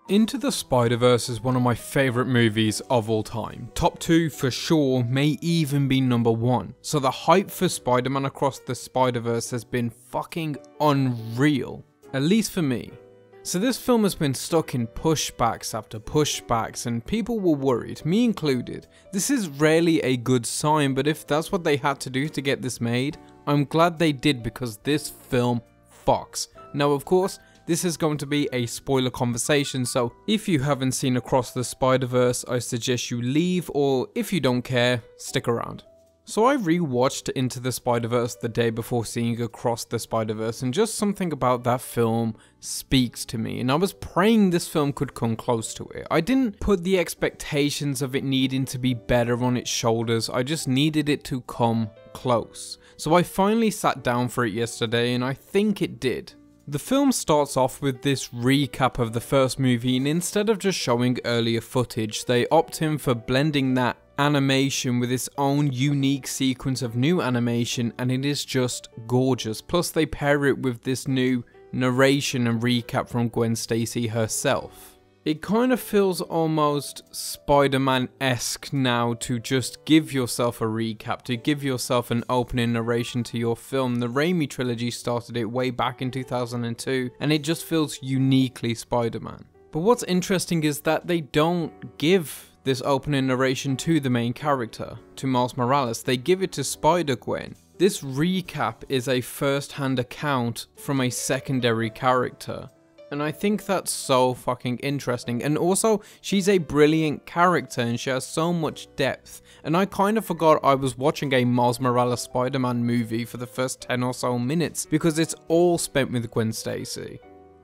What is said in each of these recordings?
Into the Spider-Verse is one of my favourite movies of all time. Top 2 for sure, may even be number 1. So the hype for Spider-Man Across the Spider-Verse has been fucking unreal. At least for me. So this film has been stuck in pushbacks after pushbacks and people were worried, me included. This is rarely a good sign, but if that's what they had to do to get this made, I'm glad they did because this film fucks. Now of course, this is going to be a spoiler conversation, so if you haven't seen Across the Spider-Verse, I suggest you leave, or if you don't care, stick around. So I rewatched Into the Spider-Verse the day before seeing Across the Spider-Verse, and just something about that film speaks to me, and I was praying this film could come close to it. I didn't put the expectations of it needing to be better on its shoulders, I just needed it to come close. So I finally sat down for it yesterday, and I think it did. The film starts off with this recap of the first movie, and instead of just showing earlier footage, they opt in for blending that animation with its own unique sequence of new animation, and it is just gorgeous. Plus they pair it with this new narration and recap from Gwen Stacy herself. It kind of feels almost Spider-Man-esque now to just give yourself a recap, to give yourself an opening narration to your film. The Raimi trilogy started it way back in 2002, and it just feels uniquely Spider-Man. But what's interesting is that they don't give this opening narration to the main character, to Miles Morales. They give it to Spider-Gwen. This recap is a first-hand account from a secondary character. And I think that's so fucking interesting. And also, she's a brilliant character and she has so much depth. And I kind of forgot I was watching a Miles Morales Spider-Man movie for the first 10 or so minutes because it's all spent with Gwen Stacy.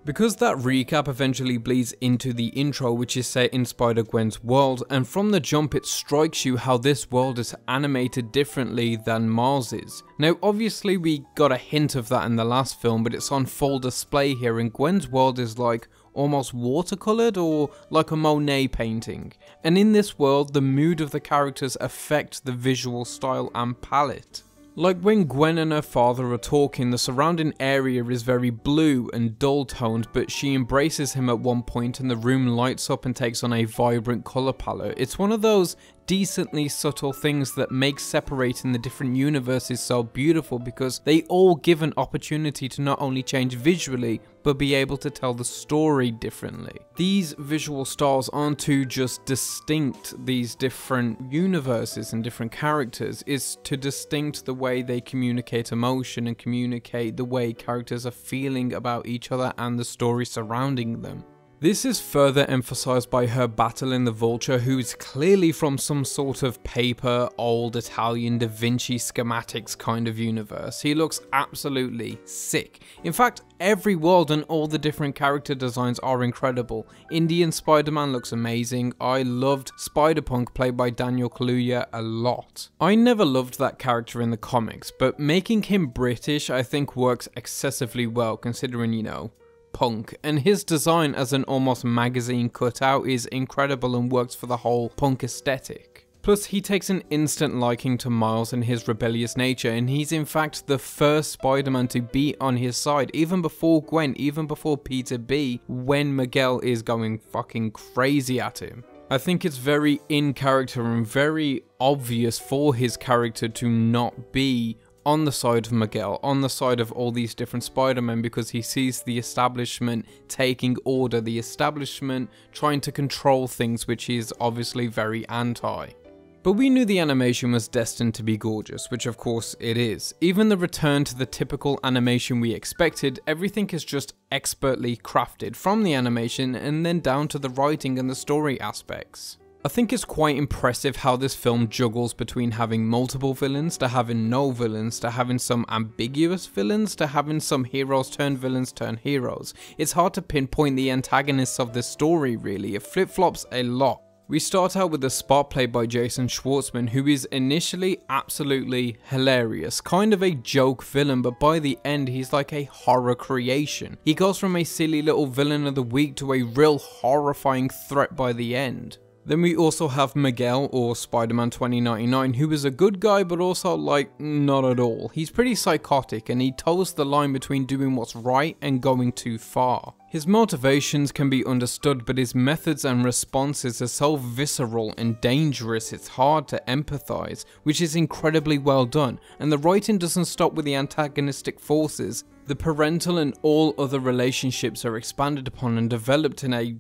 Because that recap eventually bleeds into the intro, which is set in Spider-Gwen's world, and from the jump it strikes you how this world is animated differently than Miles's. Now obviously we got a hint of that in the last film, but it's on full display here, and Gwen's world is like almost watercolored or like a Monet painting. And in this world, the mood of the characters affect the visual style and palette. Like when Gwen and her father are talking, the surrounding area is very blue and dull toned, but she embraces him at one point and the room lights up and takes on a vibrant colour palette. It's one of those decently subtle things that make separating the different universes so beautiful because they all give an opportunity to not only change visually, but be able to tell the story differently. These visual styles aren't to just distinct these different universes and different characters, it's to distinct the way they communicate emotion and communicate the way characters are feeling about each other and the story surrounding them. This is further emphasized by her battling the Vulture, who is clearly from some sort of paper, old Italian Da Vinci schematics kind of universe. He looks absolutely sick. In fact, every world and all the different character designs are incredible. Indian Spider-Man looks amazing. I loved Spider-Punk, played by Daniel Kaluuya, a lot. I never loved that character in the comics, but making him British I think works excessively well considering, you know, Punk, and his design as an almost magazine cutout is incredible and works for the whole punk aesthetic. Plus he takes an instant liking to Miles and his rebellious nature, and he's in fact the first Spider-Man to be on his side, even before Gwen, even before Peter B, when Miguel is going fucking crazy at him. I think it's very in character and very obvious for his character to not be on the side of Miguel, on the side of all these different Spider-Men, because he sees the establishment taking order, the establishment trying to control things, which he is obviously very anti. But we knew the animation was destined to be gorgeous, which of course it is. Even the return to the typical animation we expected, everything is just expertly crafted, from the animation and then down to the writing and the story aspects. I think it's quite impressive how this film juggles between having multiple villains, to having no villains, to having some ambiguous villains, to having some heroes turn villains turn heroes. It's hard to pinpoint the antagonists of this story really, it flip-flops a lot. We start out with the Spot played by Jason Schwartzman, who is initially absolutely hilarious, kind of a joke villain, but by the end he's like a horror creation. He goes from a silly little villain of the week to a real horrifying threat by the end. Then we also have Miguel, or Spider-Man 2099, who is a good guy but also like not at all. He's pretty psychotic and he toes the line between doing what's right and going too far. His motivations can be understood, but his methods and responses are so visceral and dangerous it's hard to empathize, which is incredibly well done, and the writing doesn't stop with the antagonistic forces. The parental and all other relationships are expanded upon and developed in a,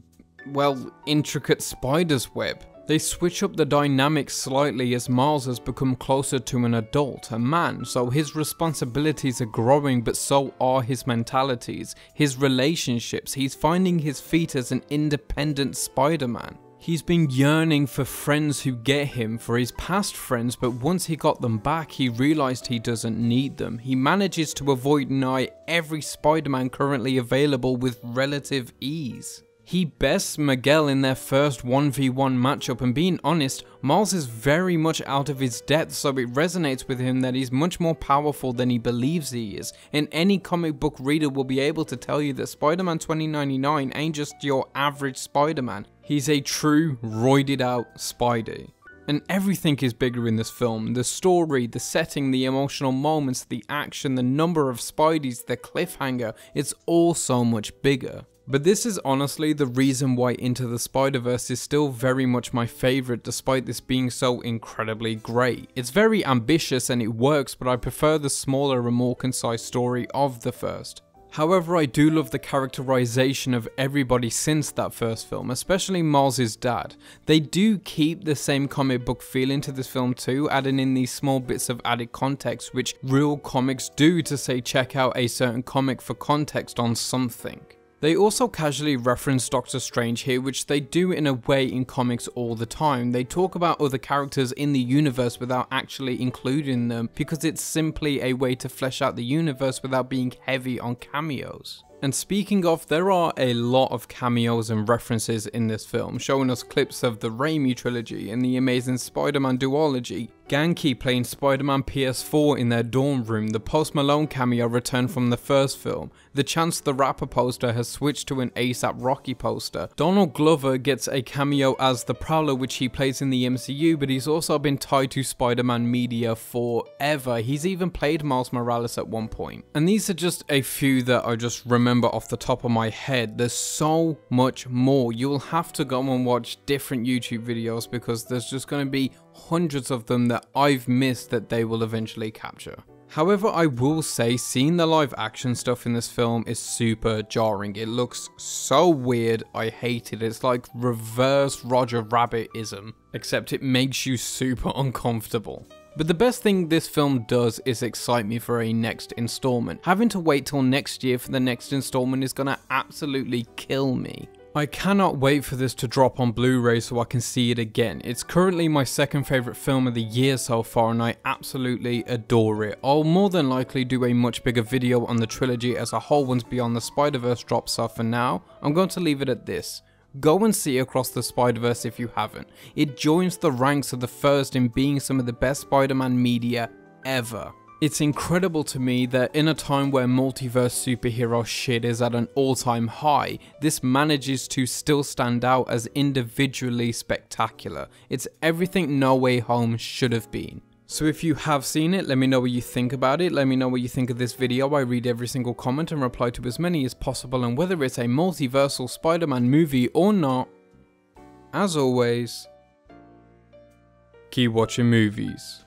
well, intricate spider's web. They switch up the dynamics slightly as Miles has become closer to an adult, a man, so his responsibilities are growing but so are his mentalities, his relationships. He's finding his feet as an independent Spider-Man. He's been yearning for friends who get him, for his past friends, but once he got them back, he realized he doesn't need them. He manages to avoid nigh every Spider-Man currently available with relative ease. He bests Miguel in their first 1v1 matchup, and being honest, Miles is very much out of his depth, so it resonates with him that he's much more powerful than he believes he is. And any comic book reader will be able to tell you that Spider-Man 2099 ain't just your average Spider-Man. He's a true, roided out Spidey. And everything is bigger in this film. The story, the setting, the emotional moments, the action, the number of Spideys, the cliffhanger, it's all so much bigger. But this is honestly the reason why Into the Spider-Verse is still very much my favourite despite this being so incredibly great. It's very ambitious and it works, but I prefer the smaller and more concise story of the first. However, I do love the characterization of everybody since that first film, especially Miles' dad. They do keep the same comic book feel into this film too, adding in these small bits of added context which real comics do to say check out a certain comic for context on something. They also casually reference Doctor Strange here, which they do in a way in comics all the time. They talk about other characters in the universe without actually including them, because it's simply a way to flesh out the universe without being heavy on cameos. And speaking of, there are a lot of cameos and references in this film, showing us clips of the Raimi trilogy and the Amazing Spider-Man duology, Ganke playing Spider-Man PS4 in their dorm room, the Post Malone cameo returned from the first film, the Chance the Rapper poster has switched to an ASAP Rocky poster, Donald Glover gets a cameo as the Prowler which he plays in the MCU, but he's also been tied to Spider-Man media forever. He's even played Miles Morales at one point. And these are just a few that I just remember off the top of my head. There's so much more. You'll have to go and watch different YouTube videos because there's just going to be hundreds of them that I've missed that they will eventually capture. However, I will say seeing the live action stuff in this film is super jarring. It looks so weird, I hate it. It's like reverse Roger Rabbit-ism, except it makes you super uncomfortable. But the best thing this film does is excite me for a next installment. Having to wait till next year for the next installment is gonna absolutely kill me. I cannot wait for this to drop on Blu-ray so I can see it again. It's currently my second favourite film of the year so far and I absolutely adore it. I'll more than likely do a much bigger video on the trilogy as a whole once Beyond the Spider-Verse drops, so for now, I'm going to leave it at this. Go and see Across the Spider-Verse if you haven't. It joins the ranks of the first in being some of the best Spider-Man media ever. It's incredible to me that in a time where multiverse superhero shit is at an all-time high, this manages to still stand out as individually spectacular. It's everything No Way Home should have been. So if you have seen it, let me know what you think about it. Let me know what you think of this video. I read every single comment and reply to as many as possible, and whether it's a multiversal Spider-Man movie or not, as always, keep watching movies.